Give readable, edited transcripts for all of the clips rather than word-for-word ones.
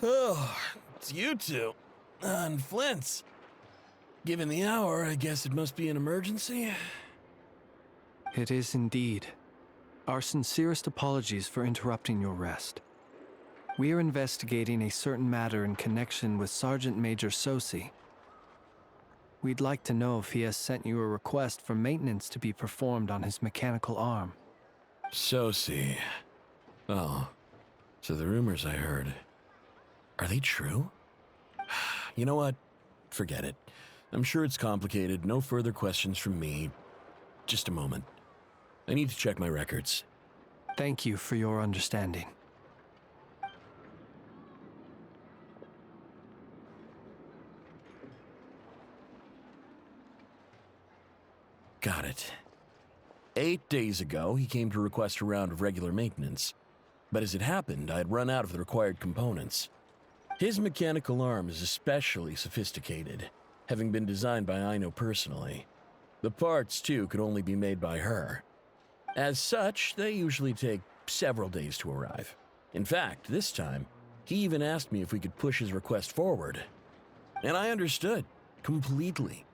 Oh, it's you two. And Flins. Given the hour, I guess it must be an emergency. It is indeed. Our sincerest apologies for interrupting your rest. We are investigating a certain matter in connection with Sergeant Major Sosi. We'd like to know if he has sent you a request for maintenance to be performed on his mechanical arm. Sosi. Oh, so the rumors I heard, are they true? You know what? Forget it. I'm sure it's complicated. No further questions from me. Just a moment. I need to check my records. Thank you for your understanding. Got it. 8 days ago, he came to request a round of regular maintenance. But as it happened, I had run out of the required components. His mechanical arm is especially sophisticated, having been designed by Aino personally. The parts, too, could only be made by her. As such, they usually take several days to arrive. In fact, this time, he even asked me if we could push his request forward. And I understood, completely.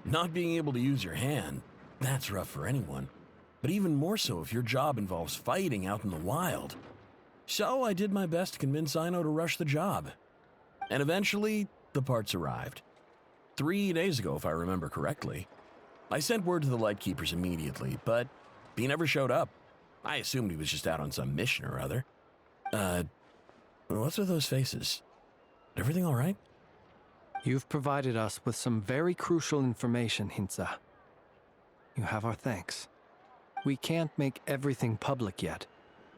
Not being able to use your hand, that's rough for anyone. But even more so if your job involves fighting out in the wild. So I did my best to convince Aino to rush the job. And eventually, the parts arrived. 3 days ago, if I remember correctly. I sent word to the Lightkeepers immediately, but he never showed up. I assumed he was just out on some mission or other. What's with those faces? Everything all right? You've provided us with some very crucial information, Hintsa. You have our thanks. We can't make everything public yet,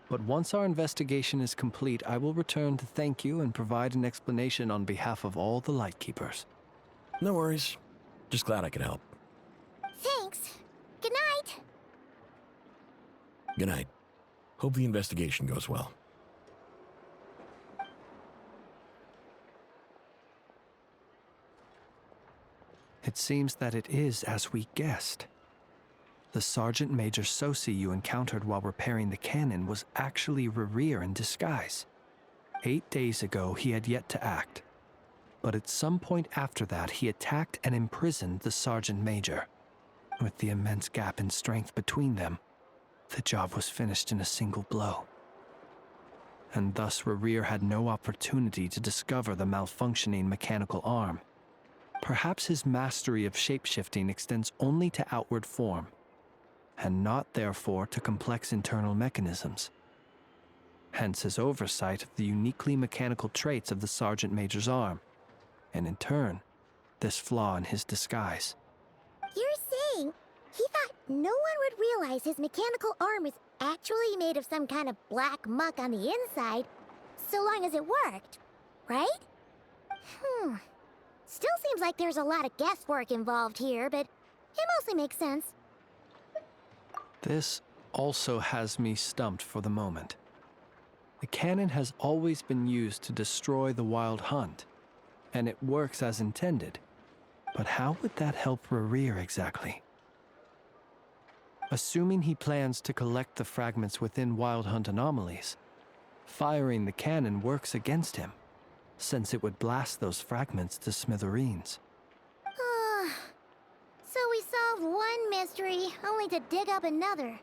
but once our investigation is complete, I will return to thank you and provide an explanation on behalf of all the Lightkeepers. No worries. Just glad I could help. Thanks. Good night. Good night. Hope the investigation goes well. It seems that it is as we guessed. The Sergeant Major Sosi you encountered while repairing the cannon was actually Rerir in disguise. 8 days ago, he had yet to act. But at some point after that, he attacked and imprisoned the Sergeant Major. With the immense gap in strength between them, the job was finished in a single blow. And thus Rerir had no opportunity to discover the malfunctioning mechanical arm. Perhaps his mastery of shapeshifting extends only to outward form, and not therefore to complex internal mechanisms. Hence his oversight of the uniquely mechanical traits of the Sergeant Major's arm, and in turn, this flaw in his disguise. You're saying he thought no one would realize his mechanical arm is actually made of some kind of black muck on the inside, so long as it worked, right? Still seems like there's a lot of guesswork involved here, but it mostly makes sense. This also has me stumped for the moment. The cannon has always been used to destroy the wild hunt, and it works as intended. But how would that help Rerir exactly? Assuming he plans to collect the fragments within wild hunt anomalies, firing the cannon works against him, since it would blast those fragments to smithereens. So we solved one mystery, only to dig up another.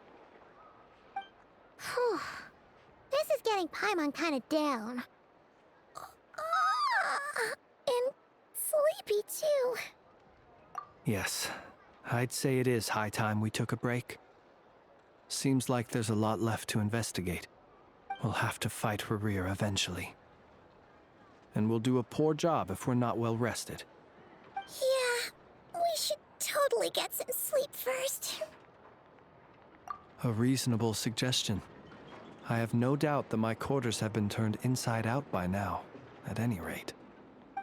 Whew. This is getting Paimon kind of down. And sleepy too. Yes, I'd say it is high time we took a break. Seems like there's a lot left to investigate. We'll have to fight Rerir eventually. And we'll do a poor job if we're not well rested. Yeah, we should totally get some sleep first. A reasonable suggestion. I have no doubt that my quarters have been turned inside out by now, at any rate.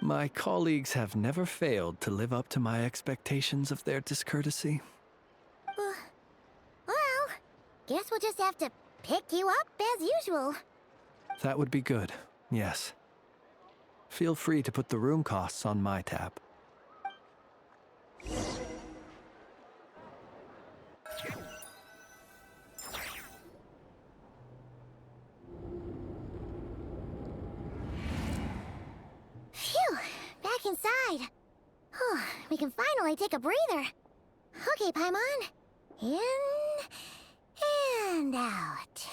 My colleagues have never failed to live up to my expectations of their discourtesy. Well, guess we'll just have to pick you up as usual. That would be good, yes. Feel free to put the room costs on my tab. back inside. We can finally take a breather. Okay, Paimon. In and out.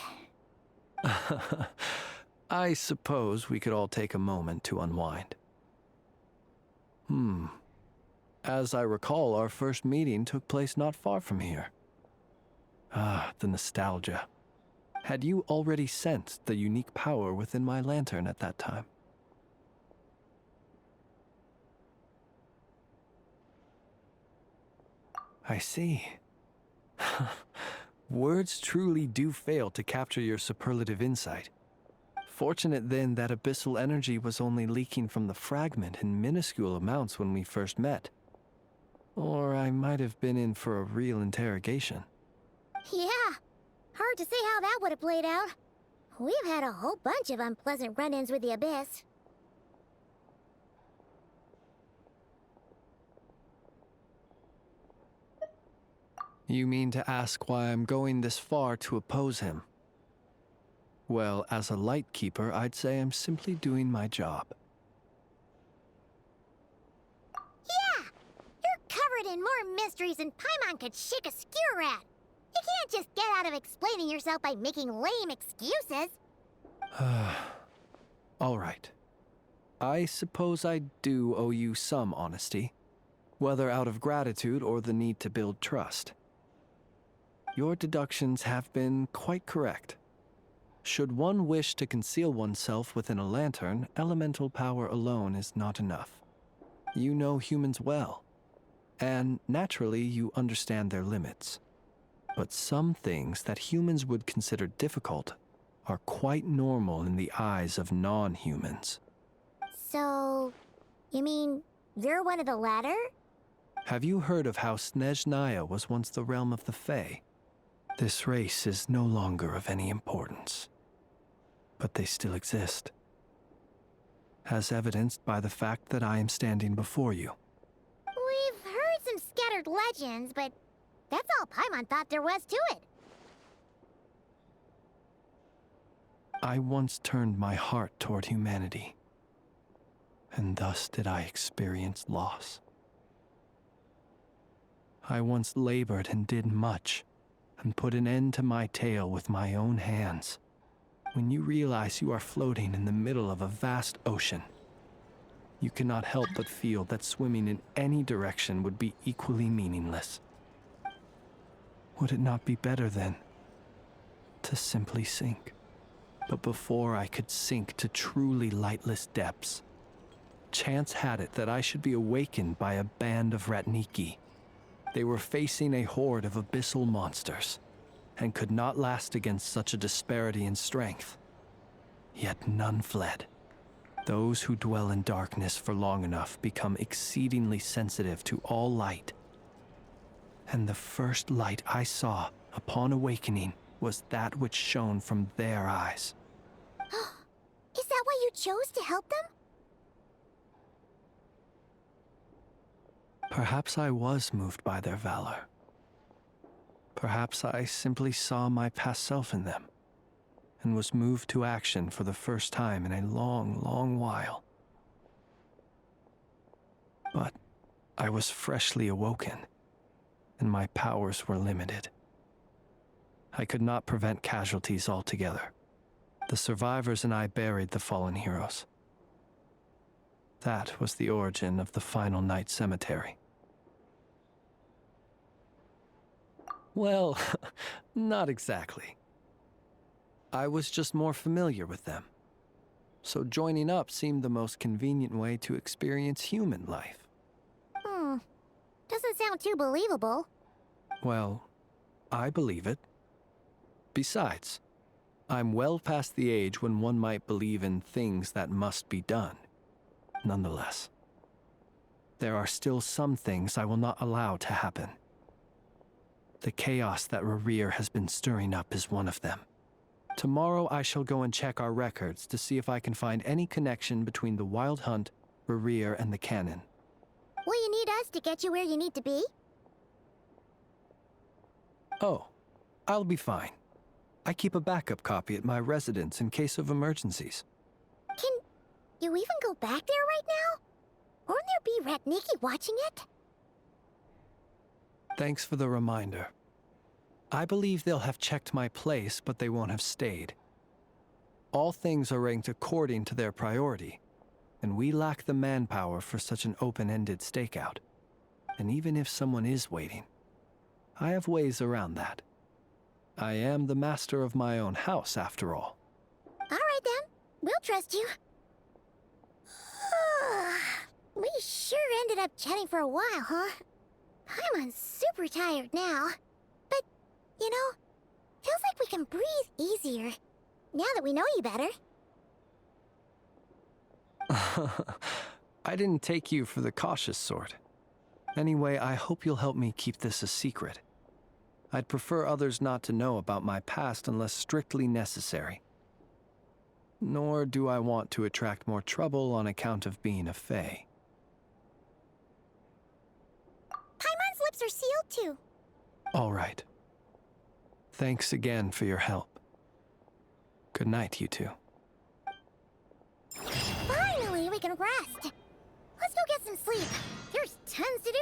I suppose we could all take a moment to unwind. As I recall, our first meeting took place not far from here. Ah, the nostalgia. Had you already sensed the unique power within my lantern at that time? I see. Words truly do fail to capture your superlative insight. Fortunate then that abyssal energy was only leaking from the fragment in minuscule amounts when we first met. Or I might have been in for a real interrogation. Yeah, hard to say how that would have played out. We've had a whole bunch of unpleasant run-ins with the Abyss. You mean to ask why I'm going this far to oppose him? Well, as a Lightkeeper, I'd say I'm simply doing my job. Yeah! You're covered in more mysteries than Paimon could shake a skewer at. You can't just get out of explaining yourself by making lame excuses. All right. I suppose I do owe you some honesty, whether out of gratitude or the need to build trust. Your deductions have been quite correct. Should one wish to conceal oneself within a lantern, elemental power alone is not enough. You know humans well, and naturally you understand their limits. But some things that humans would consider difficult are quite normal in the eyes of non-humans. So, you mean you're one of the latter? Have you heard of how Snezhnaya was once the realm of the Fae? This race is no longer of any importance, but they still exist, as evidenced by the fact that I am standing before you. We've heard some scattered legends, but that's all Paimon thought there was to it. I once turned my heart toward humanity, and thus did I experience loss. I once labored and did much, and put an end to my tale with my own hands. When you realize you are floating in the middle of a vast ocean, you cannot help but feel that swimming in any direction would be equally meaningless. Would it not be better, then, to simply sink? But before I could sink to truly lightless depths, chance had it that I should be awakened by a band of Ratniki. They were facing a horde of abyssal monsters, and could not last against such a disparity in strength. Yet none fled. Those who dwell in darkness for long enough become exceedingly sensitive to all light. And the first light I saw upon awakening was that which shone from their eyes. Is that why you chose to help them? Perhaps I was moved by their valor. Perhaps I simply saw my past self in them, and was moved to action for the first time in a long, long while. But I was freshly awoken, and my powers were limited. I could not prevent casualties altogether. The survivors and I buried the fallen heroes. That was the origin of the Final Night Cemetery. Well, not exactly. I was just more familiar with them. So joining up seemed the most convenient way to experience human life. Doesn't sound too believable. Well, I believe it. Besides, I'm well past the age when one might believe in things that must be done. Nonetheless, there are still some things I will not allow to happen. The chaos that Rerir has been stirring up is one of them. Tomorrow I shall go and check our records to see if I can find any connection between the Wild Hunt, Rerir, and the Cannon. Will you need us to get you where you need to be? Oh, I'll be fine. I keep a backup copy at my residence in case of emergencies. Can you even go back there right now? Won't there be Ratniki watching it? Thanks for the reminder. I believe they'll have checked my place, but they won't have stayed. All things are ranked according to their priority, and we lack the manpower for such an open-ended stakeout. And even if someone is waiting, I have ways around that. I am the master of my own house, after all. All right, then. We'll trust you. We sure ended up chatting for a while, huh? I'm super tired now. But, you know, feels like we can breathe easier now that we know you better. I didn't take you for the cautious sort. Anyway, I hope you'll help me keep this a secret. I'd prefer others not to know about my past unless strictly necessary. Nor do I want to attract more trouble on account of being a fae. Paimon's lips are sealed too. All right. Thanks again for your help. Good night, you two. Finally, we can rest. Let's go get some sleep. There's tons to do